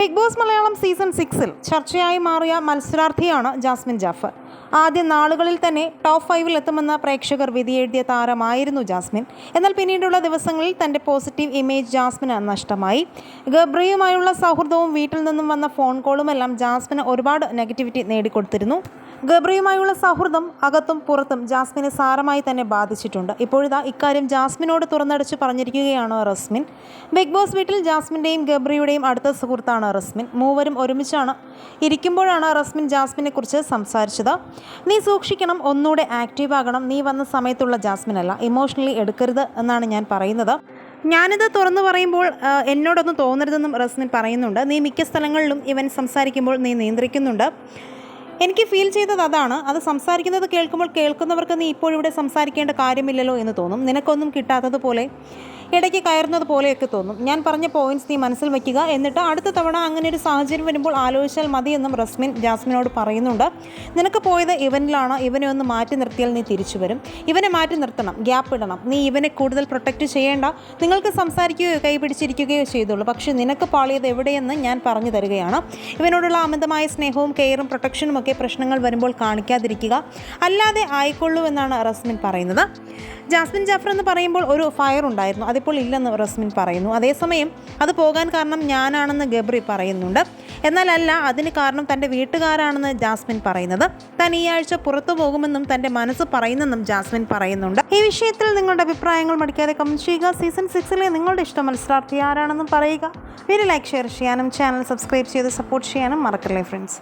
Big boss Malayalam season 6-ൽ ചർച്ചയായി മാറിയ മത്സരാർത്ഥിയാണ് Jasmine Jafar. ആദ്യ നാളുകളിൽ തന്നെ ടോപ്പ് 5-ൽ എത്തുമെന്ന പ്രേക്ഷകർ വിധിയെഴുതിയ താരമായിരുന്നു ജാസ്മിൻ. എന്നാൽ പിന്നീടുള്ള ദിവസങ്ങളിൽ തൻ്റെ പോസിറ്റീവ് ഇമേജ് ജാസ്മിന് നഷ്ടമായി. ഗബ്രിയുമായുള്ള സൗഹൃദവും വീട്ടിൽ നിന്നും വന്ന ഫോൺ കോളുമെല്ലാം ജാസ്മിന് ഒരുപാട് നെഗറ്റിവിറ്റി നേടിക്കൊടുത്തിരുന്നു. ഗബ്രിയുമായുള്ള സൗഹൃദം അകത്തും പുറത്തും ജാസ്മിനെ സാരമായി തന്നെ ബാധിച്ചിട്ടുണ്ട്. ഇപ്പോഴിതാ ഇക്കാര്യം ജാസ്മിനോട് തുറന്നടിച്ച് പറഞ്ഞിരിക്കുകയാണ് റസ്മിൻ. ബിഗ് ബോസ് വീട്ടിൽ ജാസ്മിൻ്റെയും ഗബ്രിയുടെയും അടുത്ത സുഹൃത്താണ് റസ്മിൻ. മൂവരും ഒരുമിച്ചാണ് ഇരിക്കുമ്പോഴാണ് റസ്മിൻ ജാസ്മിനെ കുറിച്ച് സംസാരിച്ചത്. നീ സൂക്ഷിക്കണം, ഒന്നുകൂടെ ആക്റ്റീവ് ആകണം, നീ വന്ന സമയത്തുള്ള ജാസ്മിനല്ല, ഇമോഷണലി എടുക്കരുത് എന്നാണ് ഞാൻ പറയുന്നത്. ഞാനിത് തുറന്നു പറയുമ്പോൾ എന്നോടൊന്നും തോന്നരുതെന്നും റസ്മിൻ പറയുന്നുണ്ട്. നീ മിക്ക സ്ഥലങ്ങളിലും ഇവൻ സംസാരിക്കുമ്പോൾ നീ നിയന്ത്രിക്കുന്നുണ്ട്. എനിക്ക് ഫീൽ ചെയ്തത് അതാണ്. അത് സംസാരിക്കുന്നത് കേൾക്കുമ്പോൾ കേൾക്കുന്നവർക്ക് നീ ഇപ്പോഴിവിടെ സംസാരിക്കേണ്ട കാര്യമില്ലല്ലോ എന്ന് തോന്നും. നിനക്കൊന്നും കിട്ടാത്തതുപോലെ ഇടയ്ക്ക് കയറുന്നത് പോലെയൊക്കെ തോന്നും. ഞാൻ പറഞ്ഞ പോയിന്റ്സ് നീ മനസ്സിൽ വയ്ക്കുക, എന്നിട്ട് അടുത്ത തവണ അങ്ങനെ ഒരു സാഹചര്യം വരുമ്പോൾ ആലോചിച്ചാൽ മതിയെന്നും റസ്മിൻ ജാസ്മിനോട് പറയുന്നുണ്ട്. നിനക്ക് പോയത് ഇവനിലാണ്, ഇവനെ ഒന്ന് മാറ്റി നിർത്തിയാൽ നീ തിരിച്ചു വരും. ഇവനെ മാറ്റി നിർത്തണം, ഗ്യാപ്പ് ഇടണം. നീ ഇവനെ കൂടുതൽ പ്രൊട്ടക്റ്റ് ചെയ്യേണ്ട. നിങ്ങൾക്ക് സംസാരിക്കുകയോ കൈപിടിച്ചിരിക്കുകയോ ചെയ്തോളൂ, പക്ഷേ നിനക്ക് പാളിയത് എവിടെയെന്ന് ഞാൻ പറഞ്ഞു തരികയാണ്. ഇവനോടുള്ള അമിതമായ സ്നേഹവും കെയറും പ്രൊട്ടക്ഷനും ഒക്കെ പ്രശ്നങ്ങൾ വരുമ്പോൾ കാണിക്കാതിരിക്കുക, അല്ലാതെ ആയിക്കൊള്ളൂ എന്നാണ് റസ്മിൻ പറയുന്നത്. ജാസ്മിൻ ജാഫർ എന്ന് പറയുമ്പോൾ ഒരു ഫയർ ഉണ്ടായിരുന്നു, അതിപ്പോൾ ഇല്ലെന്ന് റസ്മിൻ പറയുന്നു. അതേസമയം അത് പോകാൻ കാരണം ഞാനാണെന്ന് ഗബ്രി പറയുന്നുണ്ട്. എന്നാലല്ല, അതിന് കാരണം തൻ്റെ വീട്ടുകാരാണെന്ന് ജാസ്മിൻ പറയുന്നത്. താൻ ഈ ആഴ്ച പുറത്തു പോകുമെന്നും തൻ്റെ മനസ്സ് പറയുന്നെന്നും ജാസ്മിൻ പറയുന്നുണ്ട്. ഈ വിഷയത്തിൽ നിങ്ങളുടെ അഭിപ്രായങ്ങൾ മടിക്കാതെ കമന്റ് ചെയ്യുക. സീസൺ 6-ലെ നിങ്ങളുടെ ഇഷ്ട മത്സരാർത്ഥി ആരാണെന്നും പറയുക. വീഡിയോ ലൈക്ക്, ഷെയർ ചെയ്യാനും ചാനൽ സബ്സ്ക്രൈബ് ചെയ്ത് സപ്പോർട്ട് ചെയ്യാനും മറക്കല്ലേ ഫ്രണ്ട്സ്.